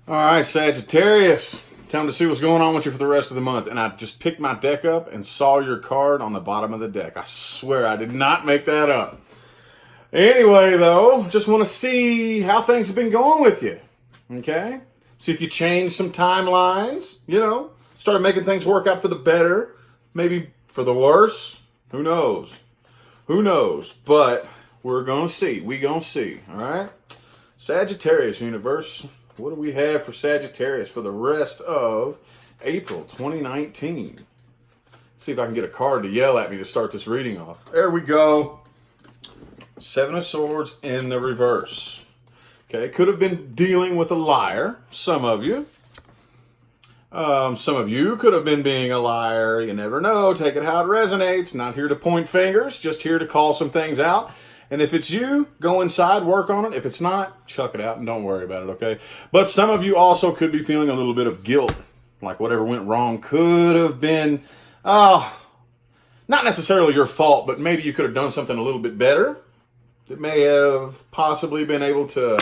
All right, Sagittarius. Time to see what's going on with you for the rest of the month. And I just picked my deck up and saw your card on the bottom of the deck. I swear I did not make that up. Anyway, though, just want to see how things have been going with you. Okay? See if you changed some timelines, started making things work out for the better, maybe for the worse. Who knows? Who knows? But we're going to see. We going to see. All right? Sagittarius universe. What do we have for Sagittarius for the rest of April 2019? See if I can get a card to yell at me to start this reading off. There we go. Seven of Swords in the reverse. Okay, could have been dealing with a liar, some of you. Some of you could have been being a liar. You never know. Take it how it resonates. Not here to point fingers, just here to call some things out. And if it's you, go inside, work on it. If it's not, chuck it out and don't worry about it, okay? But some of you also could be feeling a little bit of guilt. Like whatever went wrong could have been, not necessarily your fault, but maybe you could have done something a little bit better. That may have possibly been able to,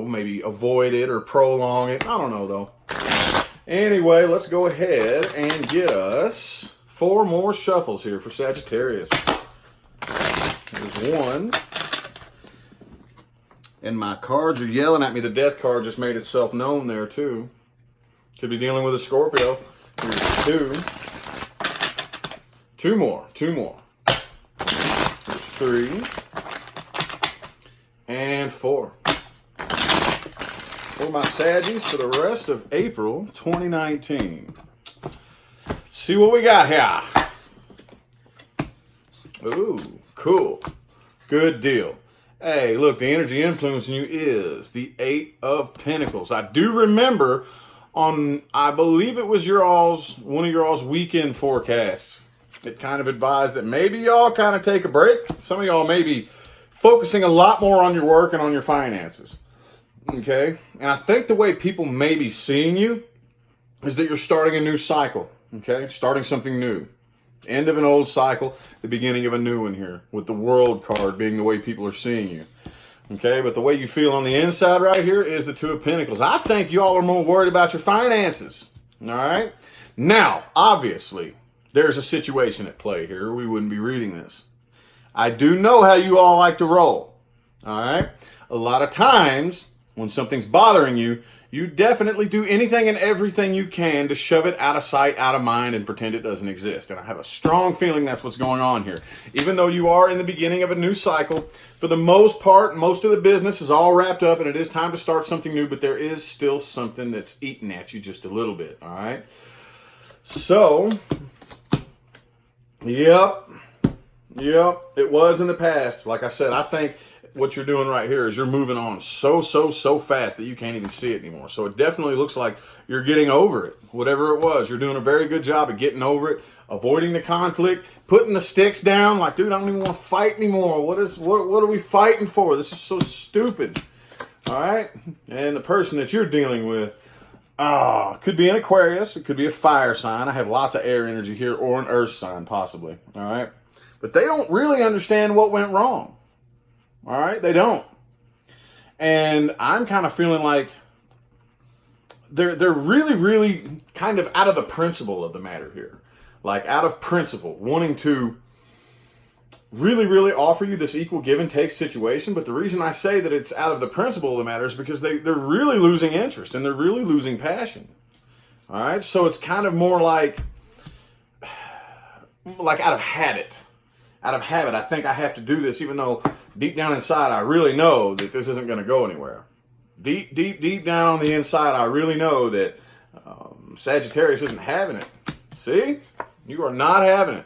maybe avoid it or prolong it. I don't know, though. Anyway, let's go ahead and get us 4 more shuffles here for Sagittarius. There's one. And my cards are yelling at me. The death card just made itself known there, too. Could be dealing with a Scorpio. Here's 2. 2 more. 2 more. Here's 3. And 4. For my Saggies for the rest of April 2019. See what we got here. Ooh, cool. Good deal. Hey, look, the energy influencing you is the 8 of Pentacles. I do remember on, I believe it was one of your all's weekend forecasts. It kind of advised that maybe y'all kind of take a break. Some of y'all may be focusing a lot more on your work and on your finances. Okay? And I think the way people may be seeing you is that you're starting a new cycle. Okay? Starting something new. End of an old cycle, the beginning of a new one here, with the World card being the way people are seeing you. Okay, but the way you feel on the inside right here is the 2 of Pentacles. I think y'all are more worried about your finances. All right? Now, obviously, there's a situation at play here. We wouldn't be reading this. I do know how you all like to roll. All right? A lot of times, when something's bothering you, you definitely do anything and everything you can to shove it out of sight, out of mind, and pretend it doesn't exist. And I have a strong feeling that's what's going on here. Even though you are in the beginning of a new cycle, for the most part, most of the business is all wrapped up and it is time to start something new, but there is still something that's eating at you just a little bit, all right? So, yep, it was in the past. Like I said, I think what you're doing right here is you're moving on so fast that you can't even see it anymore. So it definitely looks like you're getting over it. Whatever it was, you're doing a very good job of getting over it, avoiding the conflict, putting the sticks down. Like, dude, I don't even want to fight anymore. What are we fighting for? This is so stupid. All right? And the person that you're dealing with, could be an Aquarius. It could be a fire sign. I have lots of air energy here, or an earth sign, possibly. All right? But they don't really understand what went wrong. All right? They don't. And I'm kind of feeling like they're really kind of out of the principle of the matter here. Like out of principle, wanting to really offer you this equal give and take situation. But the reason I say that it's out of the principle of the matter is because they're really losing interest and they're really losing passion. All right? So it's kind of more like out of habit. Out of habit, I think I have to do this, even though deep down inside, I really know that this isn't going to go anywhere. Deep down on the inside, I really know that Sagittarius isn't having it. See? You are not having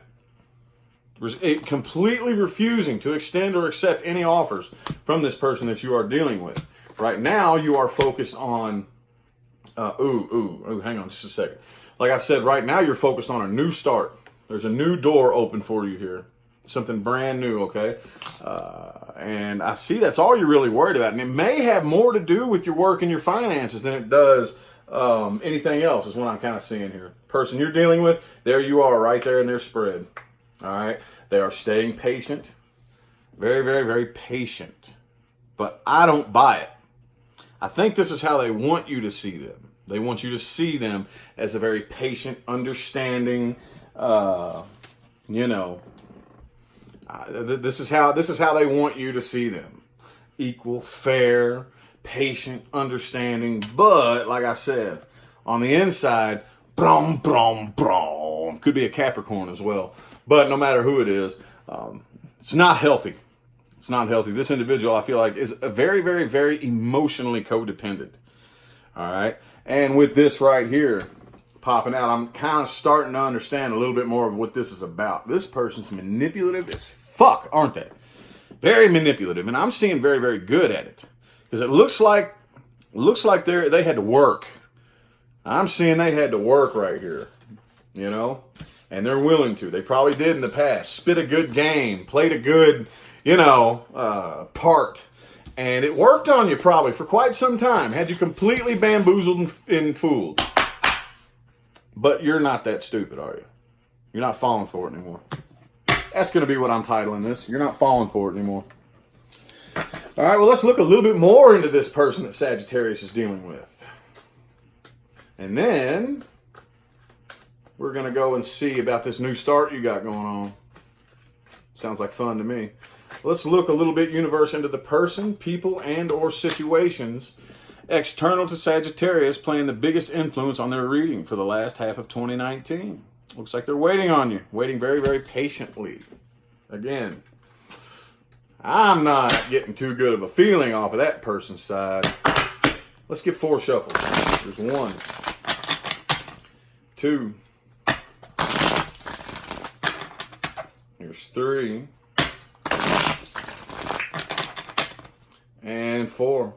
it. Completely refusing to extend or accept any offers from this person that you are dealing with. Right now, you are focused on... hang on just a second. Like I said, right now, you're focused on a new start. There's a new door open for you here. Something brand new, okay? And I see that's all you're really worried about. And it may have more to do with your work and your finances than it does anything else, is what I'm kind of seeing here. Person you're dealing with, there you are right there in their spread. All right? They are staying patient. Very patient. But I don't buy it. I think this is how they want you to see them. They want you to see them as a very patient, understanding, this is how they want you to see them. Equal, fair, patient, understanding. But like I said, on the inside, brom, brom, brom. Could be a Capricorn as well. But no matter who it is, it's not healthy. It's not healthy. This individual, I feel like, is a very, very, very emotionally codependent. All right. And with this right here popping out, I'm kind of starting to understand a little bit more of what this is about. This person's manipulative as fuck, aren't they? Very manipulative. And I'm seeing very, very good at it. Because it looks like they had to work. I'm seeing they had to work right here. You know? And they're willing to. They probably did in the past. Spit a good game. Played a good, part. And it worked on you probably for quite some time. Had you completely bamboozled and fooled. But you're not that stupid, are you? You're not falling for it anymore. That's going to be what I'm titling this. You're not falling for it anymore. All right, well, let's look a little bit more into this person that Sagittarius is dealing with. And then we're going to go and see about this new start you got going on. Sounds like fun to me. Let's look a little bit, universe, into the person, people, and or situations external to Sagittarius playing the biggest influence on their reading for the last half of 2019. Looks like they're waiting on you, waiting very, very patiently. Again, I'm not getting too good of a feeling off of that person's side. Let's get 4 shuffles. There's 1, 2, here's 3, and 4.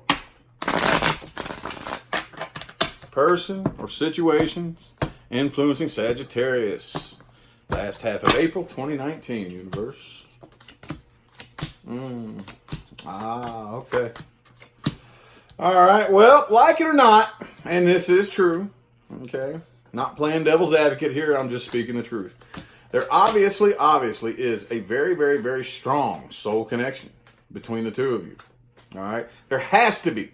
Person or situations influencing Sagittarius. Last half of April 2019, universe. Okay. All right. Well, like it or not, and this is true, okay? Not playing devil's advocate here. I'm just speaking the truth. There obviously is a very, very, very strong soul connection between the two of you. All right? There has to be.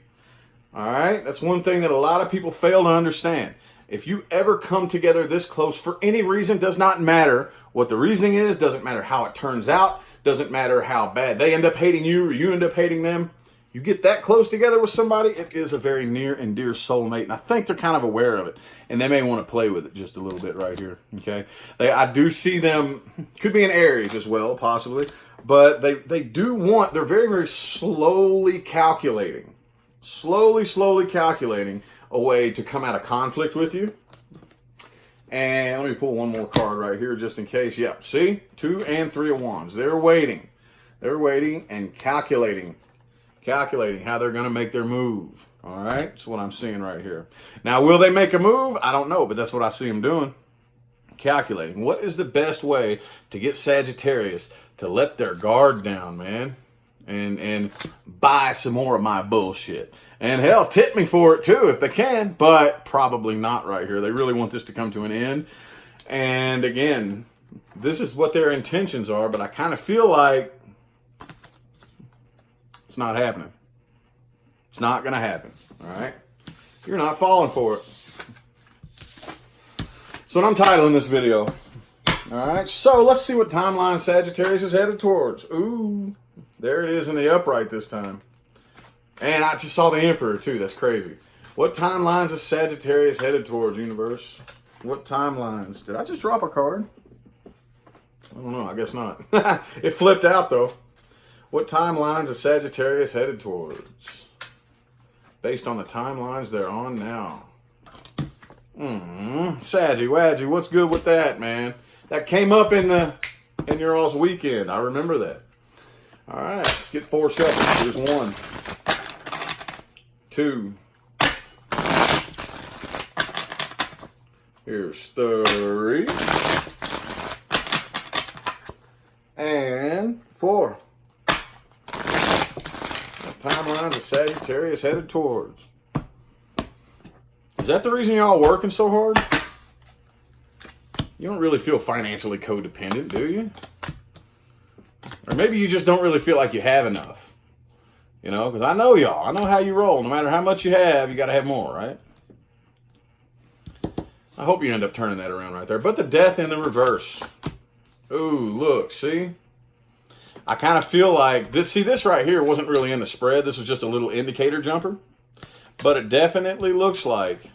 All right? That's one thing that a lot of people fail to understand. If you ever come together this close for any reason, does not matter what the reasoning is, doesn't matter how it turns out, doesn't matter how bad they end up hating you or you end up hating them. You get that close together with somebody, it is a very near and dear soulmate. And I think they're kind of aware of it. And they may want to play with it just a little bit right here. Okay? I do see them, could be in Aries as well, possibly. But they do want, they're very, very slowly calculating a way to come out of conflict with you. And let me pull one more card right here just in case. Yep, see? 2 and 3 of Wands. They're waiting. They're waiting and calculating how they're going to make their move. All right? That's what I'm seeing right here. Now, will they make a move? I don't know, but that's what I see them doing. Calculating. What is the best way to get Sagittarius to let their guard down, man? And buy some more of my bullshit. And hell, tip me for it too if they can, but probably not right here. They really want this to come to an end. And again, this is what their intentions are, but I kind of feel like it's not happening. It's not going to happen, all right? You're not falling for it. So what I'm titling this video. All right, so let's see what timeline Sagittarius is headed towards. Ooh. There it is in the upright this time. And I just saw the Emperor too. That's crazy. What timelines is Sagittarius headed towards, universe? What timelines? Did I just drop a card? I don't know. I guess not. It flipped out though. What timelines is Sagittarius headed towards? Based on the timelines they're on now. Saggy Wadgy, what's good with that, man? That came up in your all's weekend. I remember that. All right, let's get 4 shuffles. Here's 1, 2. Here's 3. And 4. What timeline is Sagittarius headed towards? Is that the reason y'all working so hard? You don't really feel financially codependent, do you? Or maybe you just don't really feel like you have enough. You know, because I know y'all. I know how you roll. No matter how much you have, you got to have more, right? I hope you end up turning that around right there. But the death in the reverse. Ooh, look, see? I kind of feel like this. See, this right here wasn't really in the spread. This was just a little indicator jumper. But it definitely looks like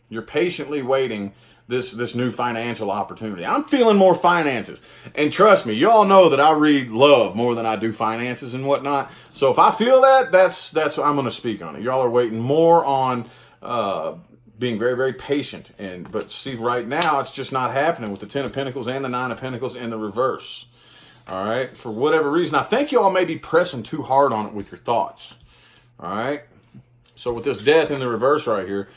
you're patiently waiting this new financial opportunity. I'm feeling more finances. And trust me, you all know that I read love more than I do finances and whatnot. So if I feel that, that's what I'm going to speak on it. Y'all are waiting more on being very, very patient. But see, right now, it's just not happening with the 10 of Pentacles and the 9 of Pentacles in the reverse. All right? For whatever reason, I think y'all may be pressing too hard on it with your thoughts. All right? So with this death in the reverse right here,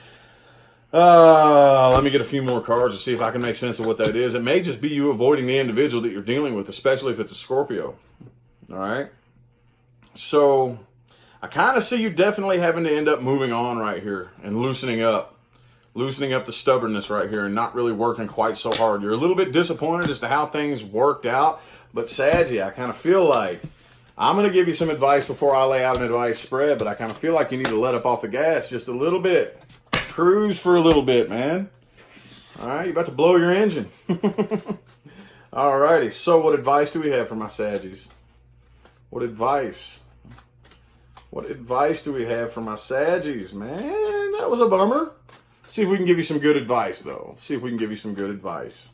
let me get a few more cards to see if I can make sense of what that is. It may just be you avoiding the individual that you're dealing with, especially if it's a Scorpio. All right? So I kind of see you definitely having to end up moving on right here and loosening up the stubbornness right here and not really working quite so hard. You're a little bit disappointed as to how things worked out, but Saggy, I kind of feel like I'm going to give you some advice before I lay out an advice spread, but I kind of feel like you need to let up off the gas just a little bit. Cruise for a little bit, man. All right, you're about to blow your engine. All righty, so what advice do we have for my Saggies? What advice do we have for my Saggies, man? That was a bummer. See if we can give you some good advice, though. See if we can give you some good advice.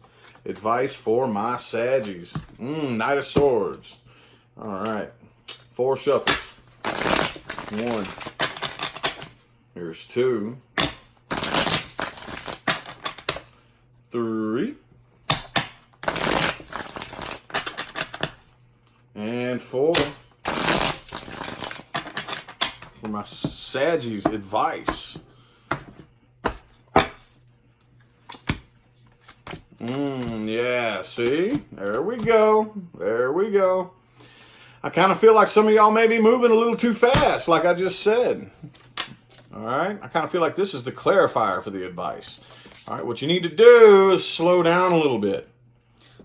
Advice for my Saggies. Knight of Swords. All right. 4 shuffles. 1. Here's 2. 3. And 4. For my Saggies advice. Yeah, see? There we go. There we go. I kind of feel like some of y'all may be moving a little too fast, like I just said. All right? I kind of feel like this is the clarifier for the advice. All right, what you need to do is slow down a little bit.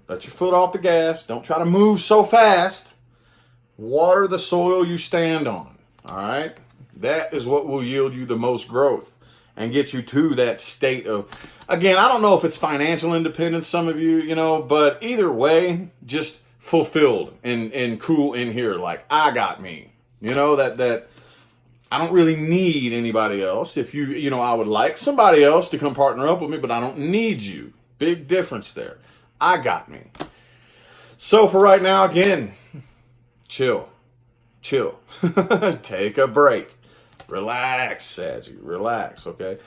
Let your foot off the gas. Don't try to move so fast. Water the soil you stand on. All right? That is what will yield you the most growth and get you to that state of, again, I don't know if it's financial independence, some of you, you know, but either way, just fulfilled and cool in here. Like, I got me. You know, that I don't really need anybody else. If you know, I would like somebody else to come partner up with me, but I don't need you. Big difference there. I got me. So for right now, again, chill. Take a break. Relax, Saggy. Relax, okay?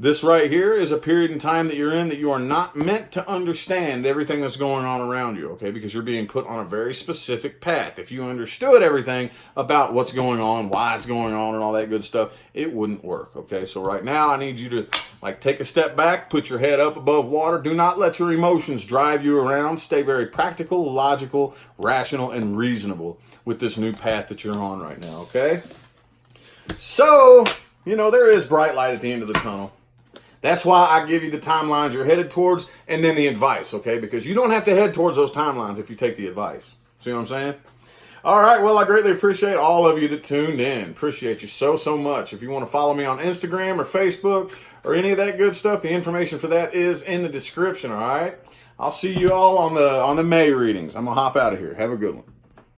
This right here is a period in time that you're in that you are not meant to understand everything that's going on around you, okay? Because you're being put on a very specific path. If you understood everything about what's going on, why it's going on, and all that good stuff, it wouldn't work, okay? So right now, I need you to, like, take a step back, put your head up above water. Do not let your emotions drive you around. Stay very practical, logical, rational, and reasonable with this new path that you're on right now, okay? So, you know, there is bright light at the end of the tunnel. That's why I give you the timelines you're headed towards and then the advice, okay? Because you don't have to head towards those timelines if you take the advice. See what I'm saying? All right, well, I greatly appreciate all of you that tuned in. Appreciate you so much. If you want to follow me on Instagram or Facebook or any of that good stuff, the information for that is in the description, all right? I'll see you all on the May readings. I'm going to hop out of here. Have a good one.